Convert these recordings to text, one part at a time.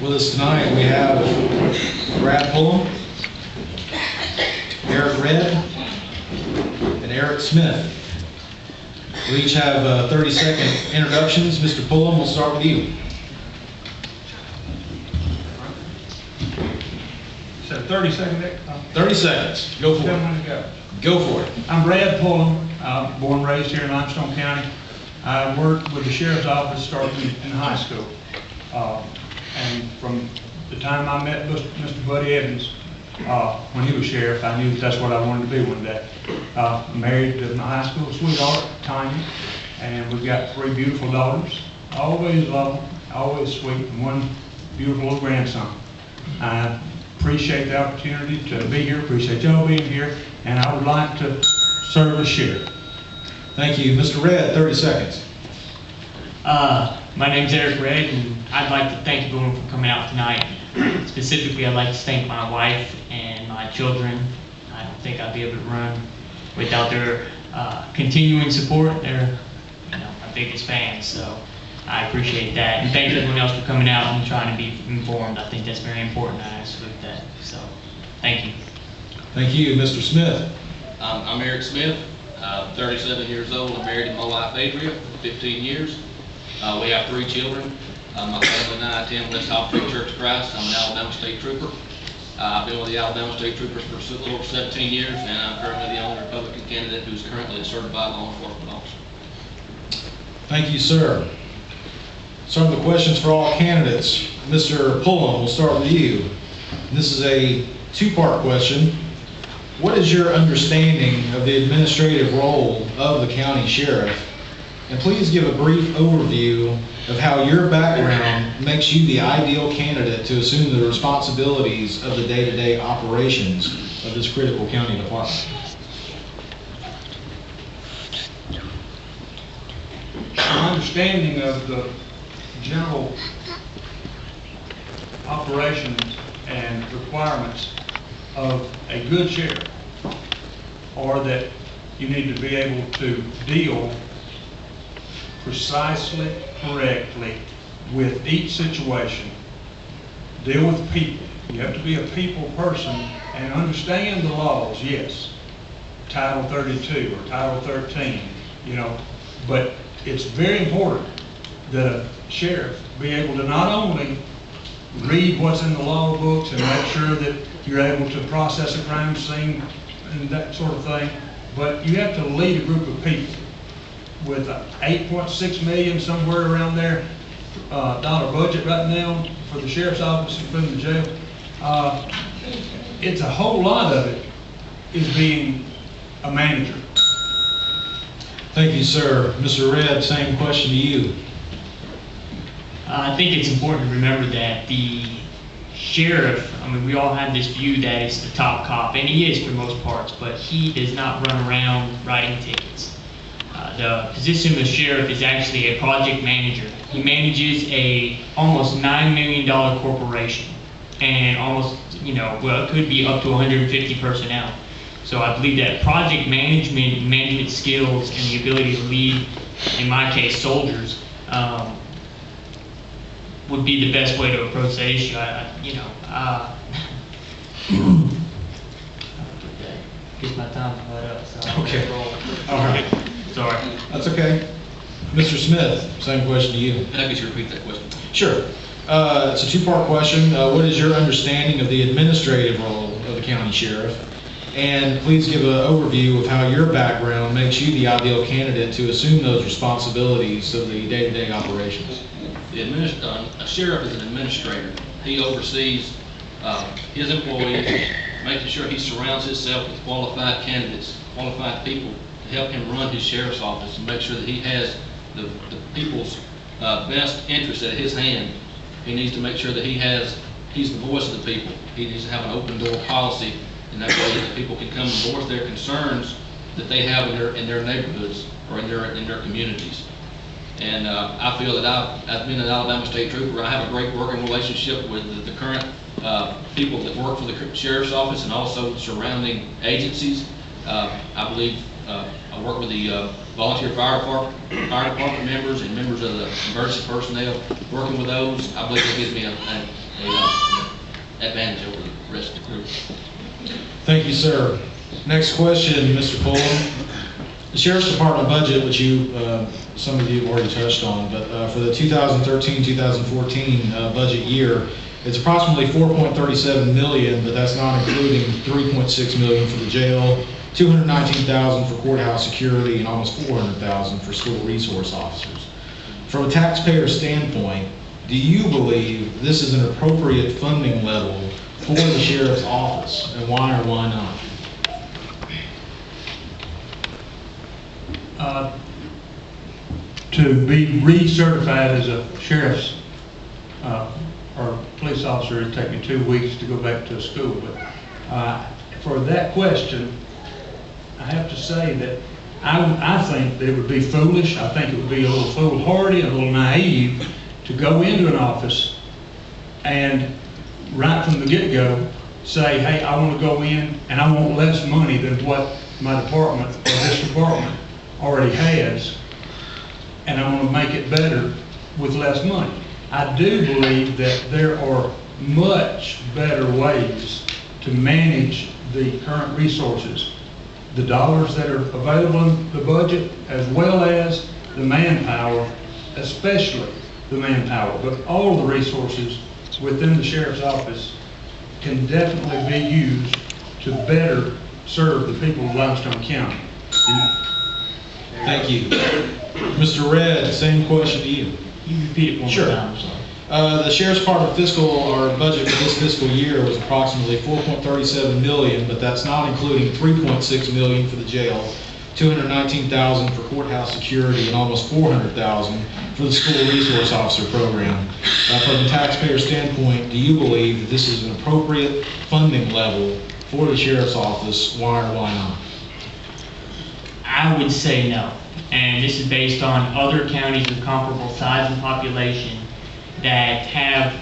With us tonight, we have Brad Pullum, Eric Redd, and Eric Smith. We each have 30-second introductions. Mr. Pullum, we'll start with you. So 30 seconds. 30 seconds. Go for it. Go for it. I'm Brad Pullum. Born and raised here in Limestone County. I worked with the sheriff's office starting in high school. And from the time I met Mr. Buddy Evans, when he was sheriff, I knew that's what I wanted to be one day. Married to my high school sweetheart, Tanya, and we've got 3 beautiful daughters. Always loved them, always sweet, and 1 beautiful little grandson. I appreciate the opportunity to be here, appreciate y'all being here, and I would like to serve as sheriff. Thank you. Mr. Redd, 30 seconds. My name's Eric Redd, and I'd like to thank everyone for coming out tonight. Specifically, I'd like to thank my wife and my children. I don't think I'd be able to run without their continuing support. They're my biggest fans, so I appreciate that. And thank everyone else for coming out and trying to be informed. I think that's very important. I salute that. So, thank you. Thank you. Mr. Smith. I'm Eric Smith, 37 years old. I'm married to my wife Adria for 15 years. We have 3 children. My family and I attend West Hopkins Church of Christ. I'm an Alabama State Trooper. I've been with the Alabama State Troopers for a little over 17 years, and I'm currently the only Republican candidate who's currently a certified law enforcement officer. Thank you, sir. Some of the questions for all candidates. Mr. Pullum, we'll start with you. This is a 2-part question. What is your understanding of the administrative role of the county sheriff? And please give a brief overview of how your background makes you the ideal candidate to assume the responsibilities of the day-to-day operations of this critical county department. My understanding of the general operations and requirements of a good sheriff are that you need to be able to deal precisely, correctly with each situation. Deal with people. You have to be a people person and understand the laws, yes. Title 32 or Title 13, but it's very important that a sheriff be able to not only read what's in the law books and make sure that you're able to process a crime scene and that sort of thing, but you have to lead a group of people. With a 8.6 million somewhere around there dollar budget right now for the sheriff's office, including the jail, it's a whole lot of it is being a manager. Thank you, sir. Mr. Redd, same question to you. I think it's important to remember that the sheriff, we all have this view that it's the top cop, and he is for most parts, but he does not run around writing tickets. The position of sheriff is actually a project manager. He manages a almost $9 million corporation, and almost, it could be up to 150 personnel. So I believe that project management skills, and the ability to lead, in my case, soldiers, would be the best way to approach that issue. Get my time put up. So okay. All right. Sorry. That's okay. Mr. Smith, same question to you. Can I get you to repeat that question? Sure. It's a 2-part question. What is your understanding of the administrative role of the county sheriff? And please give an overview of how your background makes you the ideal candidate to assume those responsibilities of the day-to-day operations. A sheriff is an administrator. He oversees his employees, making sure he surrounds himself with qualified candidates, qualified people to help him run his sheriff's office and make sure that he has the people's best interest at his hand. He needs to make sure that he's the voice of the people. He needs to have an open door policy, and that way that the people can come and voice their concerns that they have in their neighborhoods or in their communities. And I feel that I've been an Alabama State Trooper. I have a great working relationship with the current people that work for the Sheriff's Office and also surrounding agencies. I believe I work with the volunteer fire department members and members of the emergency personnel. Working with those, I believe it gives me advantage over the rest of the group. Thank you, sir. Next question, Mr. Pullum. The Sheriff's Department budget, which some of you have already touched on, but for the 2013-2014 budget year, it's approximately $4.37 million, but that's not including $3.6 million for the jail, $219,000 for courthouse security, and almost $400,000 for school resource officers. From a taxpayer standpoint, do you believe this is an appropriate funding level for the sheriff's office, and why or why not? To be recertified as a sheriff's or police officer, it'd take me 2 weeks to go back to school. But for that question, I have to say that I think that it would be foolish. I think it would be a little foolhardy and a little naive to go into an office and right from the get-go say, hey, I want to go in and I want less money than what my department or this department already has, and I want to make it better with less money. I do believe that there are much better ways to manage the current resources, the dollars that are available in the budget, as well as the manpower, especially the manpower, but all the resources within the sheriff's office can definitely be used to better serve the people of Limestone County. Thank you. Mr. Red, same question to you. You repeat it one Sure. more time, I'm sorry. The Sheriff's Department budget for this fiscal year was approximately $4.37 million, but that's not including $3.6 million for the jail, $219,000 for courthouse security, and almost $400,000 for the school resource officer program. From a taxpayer standpoint, do you believe that this is an appropriate funding level for the sheriff's office? Why or why not? I would say no. And this is based on other counties of comparable size and population that have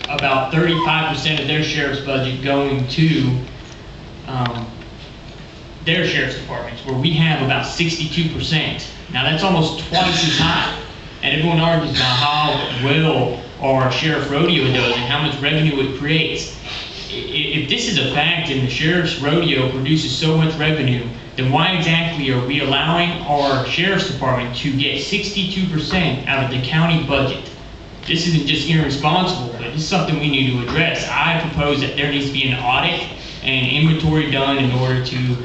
about 35% of their sheriff's budget going to their sheriff's departments, where we have about 62%. Now that's almost twice as high. And everyone argues about how well our sheriff rodeo does and how much revenue it creates. If this is a fact and the sheriff's rodeo produces so much revenue, then why exactly are we allowing our sheriff's department to get 62% out of the county budget? This isn't just irresponsible, but this is something we need to address. I propose that there needs to be an audit and inventory done in order to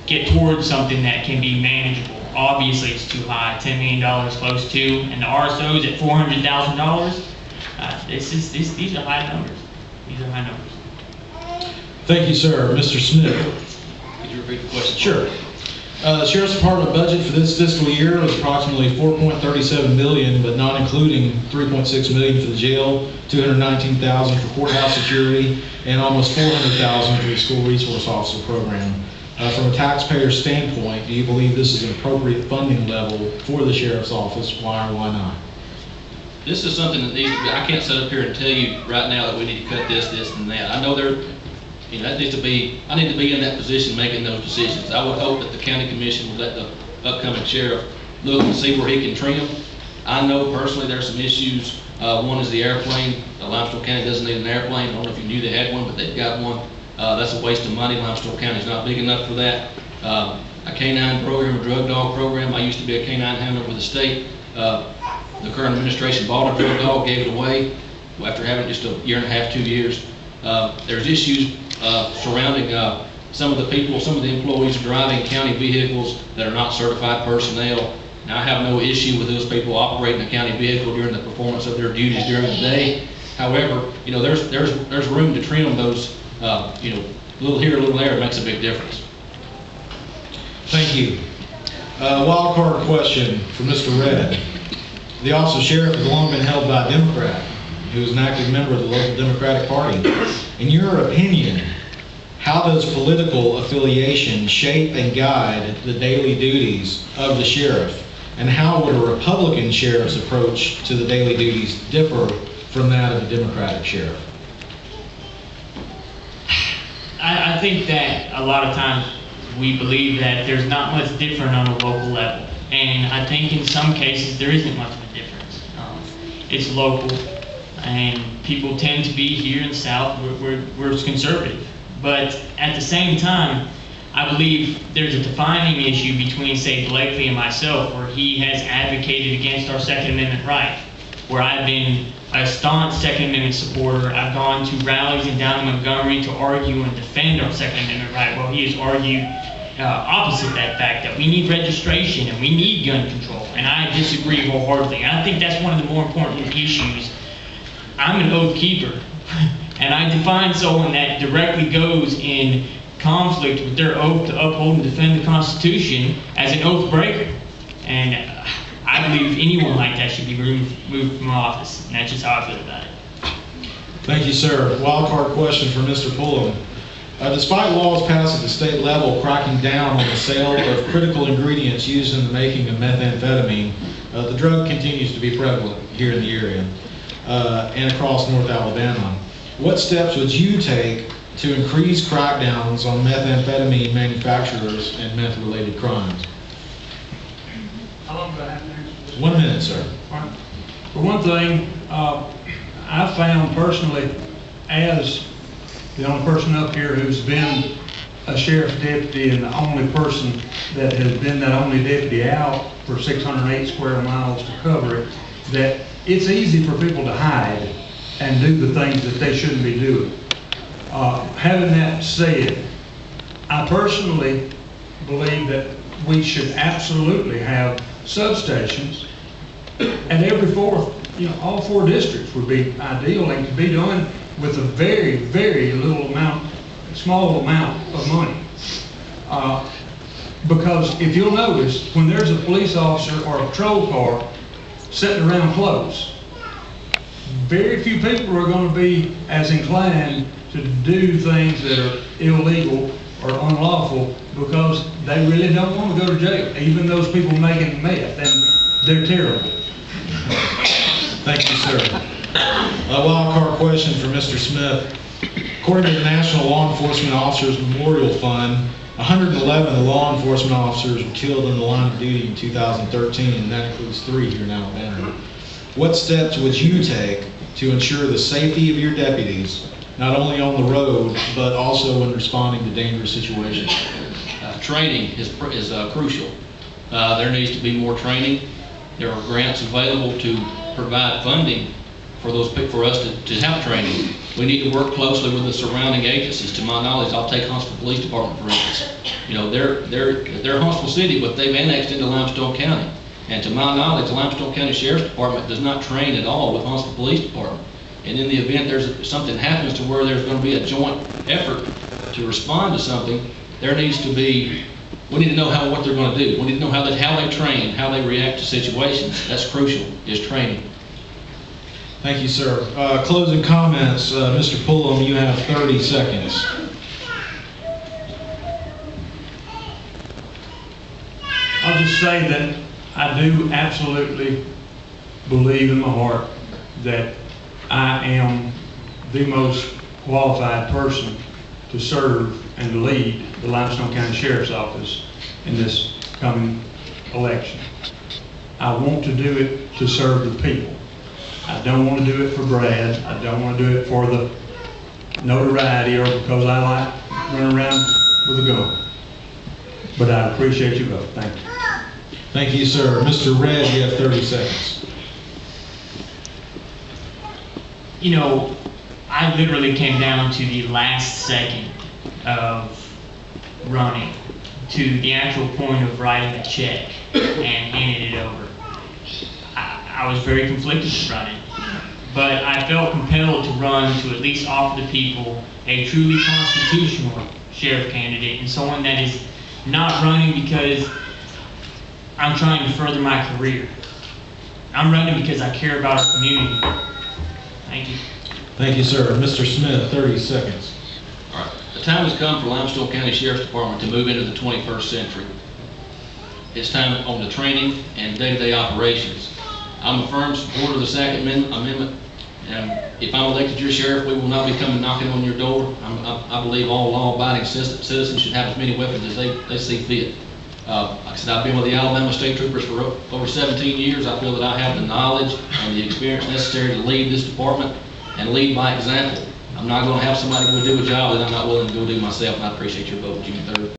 get towards something that can be manageable. Obviously, it's too high, $10 million close to, and the RSO's at $400,000. These are high numbers. These are high numbers. Thank you, sir. Mr. Smith. Could you repeat the question? Sure. The Sheriff's Department budget for this fiscal year was approximately $4.37 million, but not including $3.6 million for the jail, $219,000 for courthouse security, and almost $400,000 for the school resource officer program. From a taxpayer standpoint, do you believe this is an appropriate funding level for the sheriff's office? Why or why not? This is something that needs to be, I can't sit up here and tell you right now that we need to cut this, and that. I know that needs to be, I need to be in that position making those decisions. I would hope that the county commission will let the upcoming sheriff look and see where he can trim. I know personally there's some issues. One is the airplane. Limestone County doesn't need an airplane. I don't know if you knew they had one, but they've got one. That's a waste of money. Limestone County's not big enough for that. A canine program, a drug dog program. I used to be a canine handler with the state. The current administration bought a drug dog, gave it away after having it just a year and a half, 2 years. There's issues surrounding some of the people, some of the employees driving county vehicles that are not certified personnel. Now, I have no issue with those people operating a county vehicle during the performance of their duties during the day. However, there's room to trim those, a little here, a little there. It makes a big difference. Thank you. Wild card question for Mr. Red. The office of sheriff has long been held by a Democrat who is an active member of the local Democratic Party. In your opinion, how does political affiliation shape and guide the daily duties of the sheriff? And how would a Republican sheriff's approach to the daily duties differ from that of a Democratic sheriff? I think that a lot of times we believe that there's not much different on a local level. And I think in some cases there isn't much of a difference. It's local. and people tend to be here in the South, we're conservative. But at the same time, I believe there's a defining issue between, say, Blakely and myself, where he has advocated against our Second Amendment right, where I've been a staunch Second Amendment supporter. I've gone to rallies in down in Montgomery to argue and defend our Second Amendment right, while he has argued opposite that fact, that we need registration and we need gun control. And I disagree wholeheartedly. And I think that's one of the more important issues. I'm an oath keeper, and I define someone that directly goes in conflict with their oath to uphold and defend the Constitution as an oath breaker. And I believe anyone like that should be removed from office, and that's just how I feel about it. Thank you, sir. Wild card question for Mr. Pullum. Despite laws passed at the state level cracking down on the sale of critical ingredients used in the making of methamphetamine, the drug continues to be prevalent here in the area and across North Alabama. What steps would you take to increase crackdowns on methamphetamine manufacturers and meth-related crimes? How long do I have to answer this? 1 minute, sir. For one thing, I found personally, as the only person up here who's been a sheriff's deputy and the only person that has been that only deputy out for 608 square miles to cover it, that it's easy for people to hide and do the things that they shouldn't be doing. Having that said, I personally believe that we should absolutely have substations at every fourth, all 4 districts would be ideal, and could be done with a very, very small amount of money. Because if you'll notice, when there's a police officer or a patrol car sitting around close, very few people are going to be as inclined to do things that are illegal or unlawful, because they really don't want to go to jail, even those people making meth, and they're terrible. Thank you, sir. A wild card question for Mr. Smith. According to the National Law Enforcement Officers Memorial Fund, 111 of the law enforcement officers were killed in the line of duty in 2013, and that includes 3 here in Alabama. What steps would you take to ensure the safety of your deputies, not only on the road, but also when responding to dangerous situations? Training is crucial. There needs to be more training. There are grants available to provide funding for us to have training. We need to work closely with the surrounding agencies. To my knowledge, I'll take Huntsville Police Department for instance. They're Huntsville City, but they've annexed into Limestone County. And to my knowledge, the Limestone County Sheriff's Department does not train at all with Huntsville Police Department. And in the event something happens to where there's going to be a joint effort to respond to something, we need to know what they're going to do. We need to know how they train, how they react to situations. That's crucial, is training. Thank you, sir. Closing comments, Mr. Pullum, you have 30 seconds. I'll just say that I do absolutely believe in my heart that I am the most qualified person to serve and to lead the Limestone County Sheriff's Office in this coming election. I want to do it to serve the people. I don't want to do it for Brad. I don't want to do it for the notoriety or because I like running around with a gun. But I appreciate your vote. Thank you. Thank you, sir. Mr. Red, you have 30 seconds. I literally came down to the last second of running, to the actual point of writing a check and handing it over. I was very conflicted with running, but I felt compelled to run to at least offer the people a truly constitutional sheriff candidate, and someone that is not running because I'm trying to further my career. I'm running because I care about our community. Thank you. Thank you, sir. Mr. Smith, 30 seconds. All right. The time has come for Limestone County Sheriff's Department to move into the 21st century. It's time on the training and day-to-day operations. I'm a firm supporter of the Second Amendment, and if I'm elected your sheriff, we will not be coming knocking on your door. I believe all law-abiding citizens should have as many weapons as they see fit. Like I said, I've been with the Alabama State Troopers for over 17 years. I feel that I have the knowledge and the experience necessary to lead this department and lead by example. I'm not going to have somebody go do a job that I'm not willing to go do myself, and I appreciate your vote June 3rd.